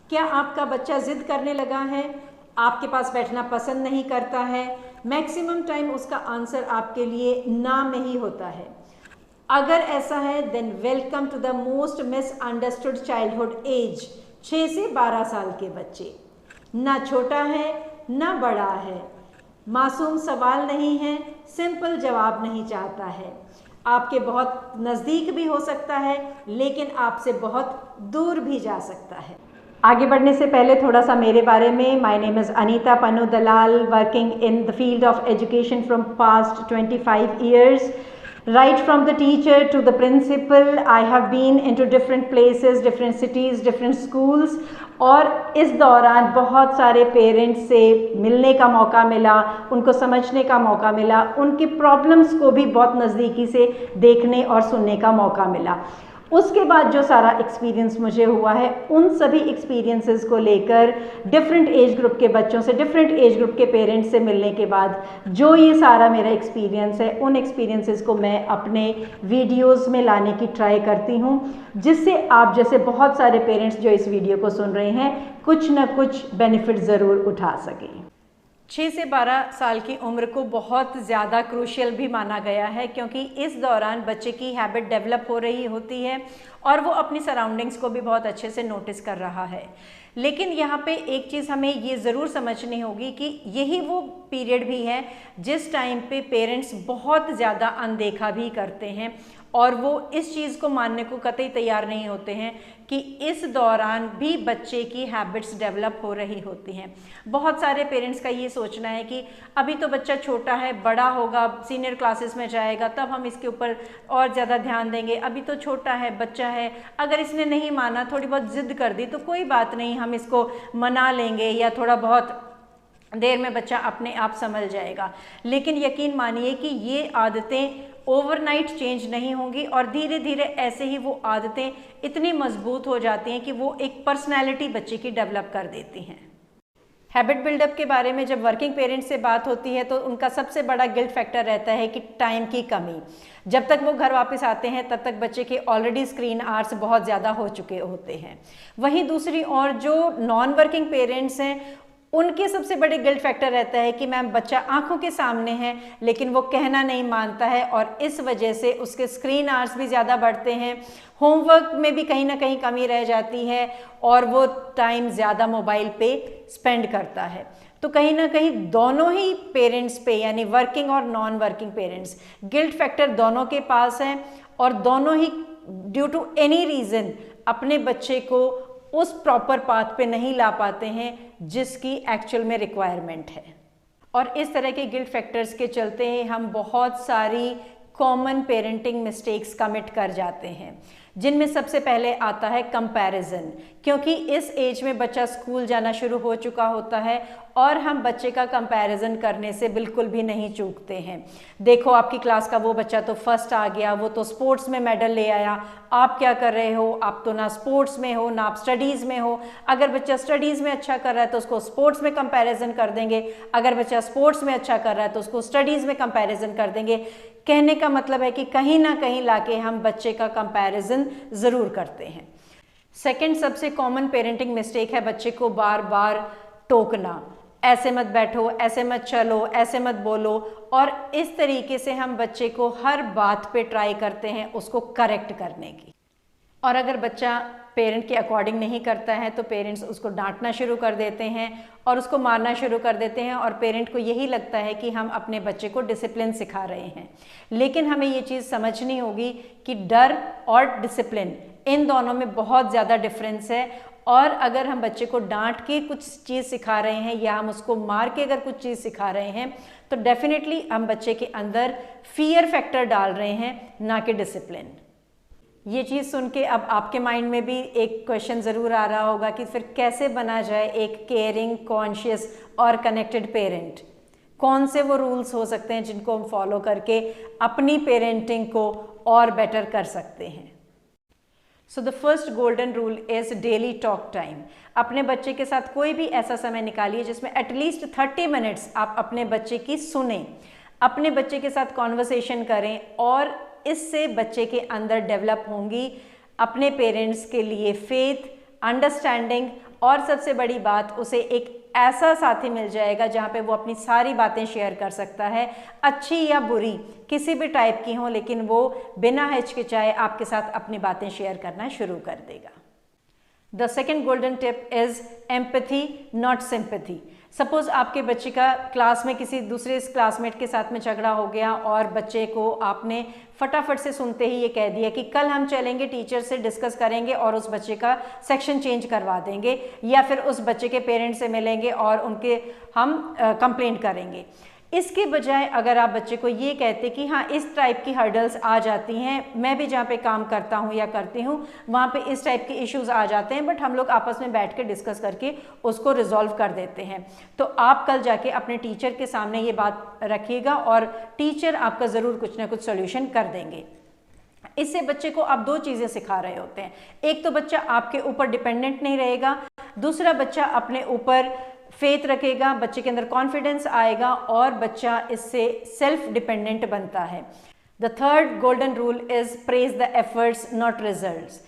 क्या आपका बच्चा जिद करने लगा है, आपके पास बैठना पसंद नहीं करता है? मैक्सिमम टाइम उसका आंसर आपके लिए ना में ही होता है। अगर ऐसा है then welcome to the most misunderstood childhood age, 6 से 12 साल के बच्चे। ना छोटा है ना बड़ा है, मासूम सवाल नहीं है, सिंपल जवाब नहीं चाहता है, आपके बहुत नज़दीक भी हो सकता है लेकिन आपसे बहुत दूर भी जा सकता है। आगे बढ़ने से पहले थोड़ा सा मेरे बारे में। My name is Anita Pannu Dalal, working in the field of education from past 25 years. Right from the teacher to the principal, I have been into different places, different cities, different schools. और इस दौरान बहुत सारे पेरेंट्स से मिलने का मौका मिला, उनको समझने का मौका मिला, उनकी प्रॉब्लम्स को भी बहुत नज़दीकी से देखने और सुनने का मौका मिला। उसके बाद जो सारा एक्सपीरियंस मुझे हुआ है, उन सभी एक्सपीरियंसेस को लेकर डिफरेंट एज ग्रुप के बच्चों से, डिफरेंट एज ग्रुप के पेरेंट्स से मिलने के बाद जो ये सारा मेरा एक्सपीरियंस है, उन एक्सपीरियंसेस को मैं अपने वीडियोस में लाने की ट्राई करती हूँ, जिससे आप जैसे बहुत सारे पेरेंट्स जो इस वीडियो को सुन रहे हैं कुछ ना कुछ बेनिफिट ज़रूर उठा सकें। 6 से 12 साल की उम्र को बहुत ज़्यादा क्रूशियल भी माना गया है, क्योंकि इस दौरान बच्चे की हैबिट डेवलप हो रही होती है और वो अपनी सराउंडिंग्स को भी बहुत अच्छे से नोटिस कर रहा है। लेकिन यहाँ पे एक चीज़ हमें ये ज़रूर समझनी होगी कि यही वो पीरियड भी है जिस टाइम पे पेरेंट्स बहुत ज़्यादा अनदेखा भी करते हैं और वो इस चीज़ को मानने को कतई तैयार नहीं होते हैं कि इस दौरान भी बच्चे की हैबिट्स डेवलप हो रही होती हैं। बहुत सारे पेरेंट्स का ये सोचना है कि अभी तो बच्चा छोटा है, बड़ा होगा, सीनियर क्लासेस में जाएगा, तब हम इसके ऊपर और ज़्यादा ध्यान देंगे, अभी तो छोटा है, बच्चा है, अगर इसने नहीं माना, थोड़ी बहुत ज़िद कर दी तो कोई बात नहीं, हम इसको मना लेंगे या थोड़ा बहुत देर में बच्चा अपने आप संभल जाएगा। लेकिन यकीन मानिए कि ये आदतें ओवरनाइट चेंज नहीं होंगी और धीरे धीरे ऐसे ही वो आदतें इतनी मजबूत हो जाती हैं कि वो एक पर्सनैलिटी बच्चे की डेवलप कर देती हैं। हैबिट बिल्डअप के बारे में जब वर्किंग पेरेंट्स से बात होती है तो उनका सबसे बड़ा गिल्ट फैक्टर रहता है कि टाइम की कमी। जब तक वो घर वापस आते हैं तब तक बच्चे के ऑलरेडी स्क्रीन आवर्स बहुत ज़्यादा हो चुके होते हैं। वहीं दूसरी ओर जो नॉन वर्किंग पेरेंट्स हैं उनके सबसे बड़े गिल्ट फैक्टर रहता है कि मैम बच्चा आंखों के सामने है लेकिन वो कहना नहीं मानता है और इस वजह से उसके स्क्रीन आवर्स भी ज़्यादा बढ़ते हैं, होमवर्क में भी कहीं ना कहीं कमी रह जाती है और वो टाइम ज़्यादा मोबाइल पे स्पेंड करता है। तो कहीं ना कहीं दोनों ही पेरेंट्स पे, यानी वर्किंग और non working parents, guilt factor दोनों के पास है और दोनों ही ड्यू टू एनी रीज़न अपने बच्चे को उस प्रॉपर पाथ पे नहीं ला पाते हैं जिसकी एक्चुअल में रिक्वायरमेंट है। और इस तरह के गिल्ट फैक्टर्स के चलते हम बहुत सारी कॉमन पेरेंटिंग मिस्टेक्स कमिट कर जाते हैं, जिनमें सबसे पहले आता है कंपैरिजन। क्योंकि इस एज में बच्चा स्कूल जाना शुरू हो चुका होता है और हम बच्चे का कंपैरिजन करने से बिल्कुल भी नहीं चूकते हैं। देखो आपकी क्लास का वो बच्चा तो फर्स्ट आ गया, वो तो स्पोर्ट्स में मेडल ले आया, आप क्या कर रहे हो, आप तो ना स्पोर्ट्स में हो ना आप स्टडीज़ में हो। अगर बच्चा स्टडीज़ में अच्छा कर रहा है तो उसको स्पोर्ट्स में कंपैरिजन कर देंगे, अगर बच्चा स्पोर्ट्स में अच्छा कर रहा है तो उसको स्टडीज़ में कंपैरिजन कर देंगे। कहने का मतलब है कि कहीं ना कहीं लाके हम बच्चे का कंपैरिजन ज़रूर करते हैं। सेकंड सबसे कॉमन पेरेंटिंग मिस्टेक है बच्चे को बार बार टोकना, ऐसे मत बैठो, ऐसे मत चलो, ऐसे मत बोलो। और इस तरीके से हम बच्चे को हर बात पे ट्राई करते हैं उसको करेक्ट करने की। और अगर बच्चा पेरेंट के अकॉर्डिंग नहीं करता है तो पेरेंट्स उसको डांटना शुरू कर देते हैं और उसको मारना शुरू कर देते हैं और पेरेंट को यही लगता है कि हम अपने बच्चे को डिसिप्लिन सिखा रहे हैं। लेकिन हमें ये चीज़ समझनी होगी कि डर और डिसिप्लिन, इन दोनों में बहुत ज़्यादा डिफरेंस है। और अगर हम बच्चे को डांट के कुछ चीज़ सिखा रहे हैं या हम उसको मार के अगर कुछ चीज़ सिखा रहे हैं तो डेफिनेटली हम बच्चे के अंदर फियर फैक्टर डाल रहे हैं, ना कि डिसिप्लिन। ये चीज़ सुन के अब आपके माइंड में भी एक क्वेश्चन ज़रूर आ रहा होगा कि फिर कैसे बना जाए एक केयरिंग, कॉन्शियस और कनेक्टेड पेरेंट। कौन से वो रूल्स हो सकते हैं जिनको हम फॉलो करके अपनी पेरेंटिंग को और बेटर कर सकते हैं। So the first golden rule is daily talk time. अपने बच्चे के साथ कोई भी ऐसा समय निकालिए जिसमें एटलीस्ट 30 मिनट्स आप अपने बच्चे की सुने, अपने बच्चे के साथ कॉन्वर्सेशन करें और इससे बच्चे के अंदर डेवलप होंगी अपने पेरेंट्स के लिए फेथ, अंडरस्टैंडिंग और सबसे बड़ी बात, उसे एक ऐसा साथी मिल जाएगा जहाँ पे वो अपनी सारी बातें शेयर कर सकता है, अच्छी या बुरी किसी भी टाइप की हो, लेकिन वो बिना हिचकिचाए आपके साथ अपनी बातें शेयर करना शुरू कर देगा। The second golden tip is empathy, not sympathy. Suppose आपके बच्चे का क्लास में किसी दूसरे क्लासमेट के साथ में झगड़ा हो गया और बच्चे को आपने फटाफट से सुनते ही ये कह दिया कि कल हम चलेंगे, टीचर से डिस्कस करेंगे और उस बच्चे का सेक्शन चेंज करवा देंगे, या फिर उस बच्चे के पेरेंट्स से मिलेंगे और उनके हम कंप्लेंट करेंगे। इसके बजाय अगर आप बच्चे को ये कहते कि हाँ इस टाइप की हर्डल्स आ जाती हैं, मैं भी जहाँ पे काम करता हूँ या करती हूँ वहाँ पे इस टाइप के इश्यूज आ जाते हैं, बट हम लोग आपस में बैठ के डिस्कस करके उसको रिजॉल्व कर देते हैं, तो आप कल जाके अपने टीचर के सामने ये बात रखिएगा और टीचर आपका ज़रूर कुछ ना कुछ सोल्यूशन कर देंगे। इससे बच्चे को आप दो चीज़ें सिखा रहे होते हैं, एक तो बच्चा आपके ऊपर डिपेंडेंट नहीं रहेगा, दूसरा बच्चा अपने ऊपर फेथ रखेगा, बच्चे के अंदर कॉन्फिडेंस आएगा और बच्चा इससे सेल्फ डिपेंडेंट बनता है। The third golden rule is praise the efforts not results.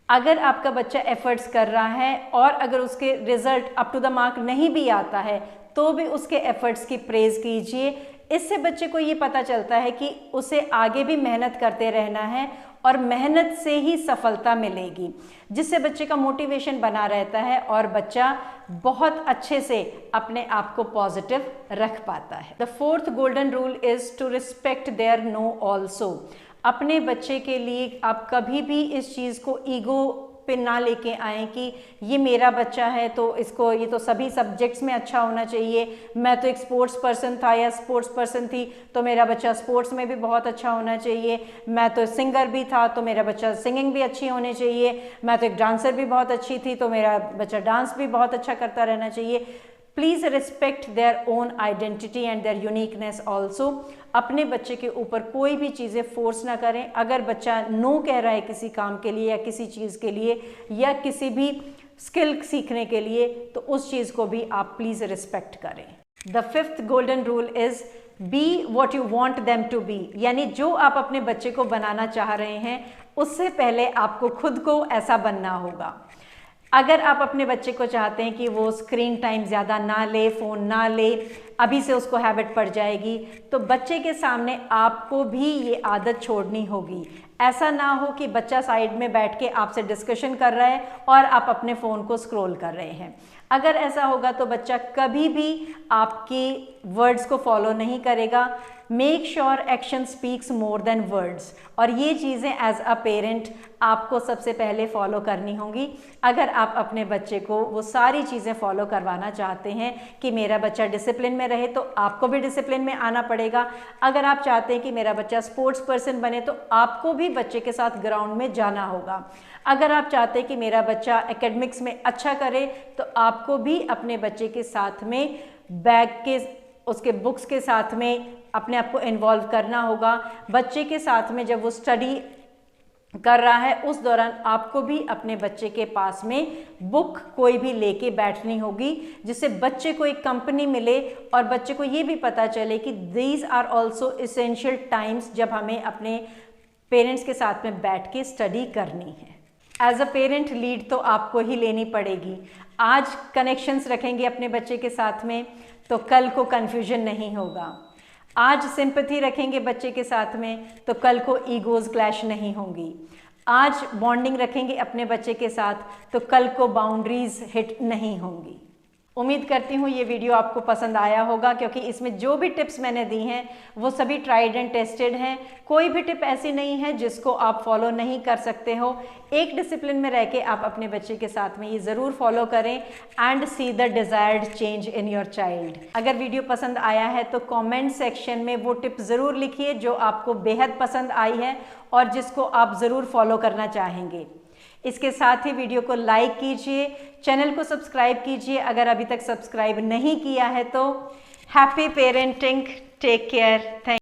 अगर आपका बच्चा एफर्ट्स कर रहा है और अगर उसके result up to the mark नहीं भी आता है तो भी उसके एफर्ट्स की प्रेज कीजिए। इससे बच्चे को ये पता चलता है कि उसे आगे भी मेहनत करते रहना है और मेहनत से ही सफलता मिलेगी, जिससे बच्चे का मोटिवेशन बना रहता है और बच्चा बहुत अच्छे से अपने आप को पॉजिटिव रख पाता है। The fourth golden rule is to respect their no also. अपने बच्चे के लिए आप कभी भी इस चीज़ को ईगो पे ना लेके आए कि ये मेरा बच्चा है तो इसको ये तो सभी सब्जेक्ट्स में अच्छा होना चाहिए, मैं तो एक स्पोर्ट्स पर्सन था या स्पोर्ट्स पर्सन थी तो मेरा बच्चा स्पोर्ट्स में भी बहुत अच्छा होना चाहिए, मैं तो सिंगर भी था तो मेरा बच्चा सिंगिंग भी अच्छी होनी चाहिए, मैं तो एक डांसर भी बहुत अच्छी थी तो मेरा बच्चा डांस भी बहुत अच्छा करता रहना चाहिए। Please respect their own identity and their uniqueness also. अपने बच्चे के ऊपर कोई भी चीज़ें फोर्स ना करें। अगर बच्चा नो कह रहा है किसी काम के लिए या किसी चीज़ के लिए या किसी भी स्किल सीखने के लिए तो उस चीज़ को भी आप प्लीज़ रिस्पेक्ट करें। The fifth golden rule is be what you want them to be. यानी जो आप अपने बच्चे को बनाना चाह रहे हैं उससे पहले आपको खुद को ऐसा बनना होगा। अगर आप अपने बच्चे को चाहते हैं कि वो स्क्रीन टाइम ज़्यादा ना ले, फ़ोन ना ले, अभी से उसको हैबिट पड़ जाएगी, तो बच्चे के सामने आपको भी ये आदत छोड़नी होगी। ऐसा ना हो कि बच्चा साइड में बैठ के आपसे डिस्कशन कर रहा है और आप अपने फ़ोन को स्क्रॉल कर रहे हैं। अगर ऐसा होगा तो बच्चा कभी भी आपकी वर्ड्स को फॉलो नहीं करेगा। Make sure action speaks more than words. और ये चीज़ें एज अ पेरेंट आपको सबसे पहले फॉलो करनी होंगी अगर आप अपने बच्चे को वो सारी चीज़ें फॉलो करवाना चाहते हैं कि मेरा बच्चा डिसिप्लिन में रहे तो आपको भी डिसिप्लिन में आना पड़ेगा। अगर आप चाहते हैं कि मेरा बच्चा स्पोर्ट्स पर्सन बने तो आपको भी बच्चे के साथ ग्राउंड में जाना होगा। अगर आप चाहते हैं कि मेरा बच्चा एकेडमिक्स में अच्छा करे तो आपको भी अपने बच्चे के साथ में बैग के उसके बुक्स के साथ में अपने आप को इन्वॉल्व करना होगा। बच्चे के साथ में जब वो स्टडी कर रहा है उस दौरान आपको भी अपने बच्चे के पास में बुक कोई भी लेके बैठनी होगी जिससे बच्चे को एक कंपनी मिले और बच्चे को ये भी पता चले कि these are also essential times जब हमें अपने पेरेंट्स के साथ में बैठ के स्टडी करनी है। एज अ पेरेंट लीड तो आपको ही लेनी पड़ेगी। आज कनेक्शंस रखेंगे अपने बच्चे के साथ में तो कल को कन्फ्यूजन नहीं होगा। आज सिंपैथी रखेंगे बच्चे के साथ में तो कल को ईगोज क्लैश नहीं होंगी। आज बॉन्डिंग रखेंगे अपने बच्चे के साथ तो कल को बाउंड्रीज हिट नहीं होंगी। उम्मीद करती हूँ ये वीडियो आपको पसंद आया होगा क्योंकि इसमें जो भी टिप्स मैंने दी हैं वो सभी ट्राइड एंड टेस्टेड हैं। कोई भी टिप ऐसी नहीं है जिसको आप फॉलो नहीं कर सकते हो। एक डिसिप्लिन में रह के आप अपने बच्चे के साथ में ये ज़रूर फॉलो करें and see the desired change in your child. अगर वीडियो पसंद आया है तो कमेंट सेक्शन में वो टिप ज़रूर लिखिए जो आपको बेहद पसंद आई है और जिसको आप ज़रूर फॉलो करना चाहेंगे। इसके साथ ही वीडियो को लाइक कीजिए, चैनल को सब्सक्राइब कीजिए अगर अभी तक सब्सक्राइब नहीं किया है तो। Happy parenting, take care, thank